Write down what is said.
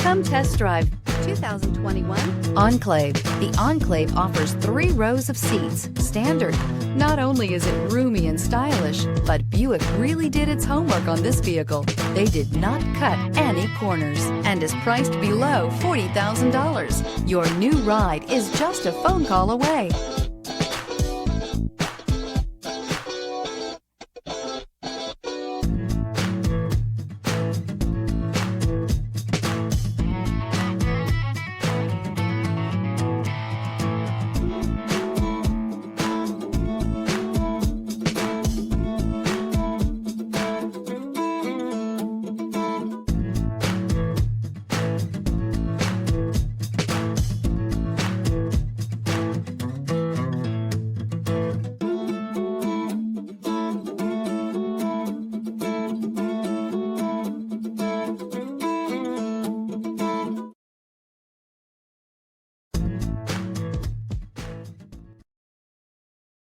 Come test drive 2021 Enclave. The Enclave offers 3 rows of seats, standard. Not only is it roomy and stylish, but Buick really did its homework on this vehicle. They did not cut any corners and is priced below $40,000. Your new ride is just a phone call away.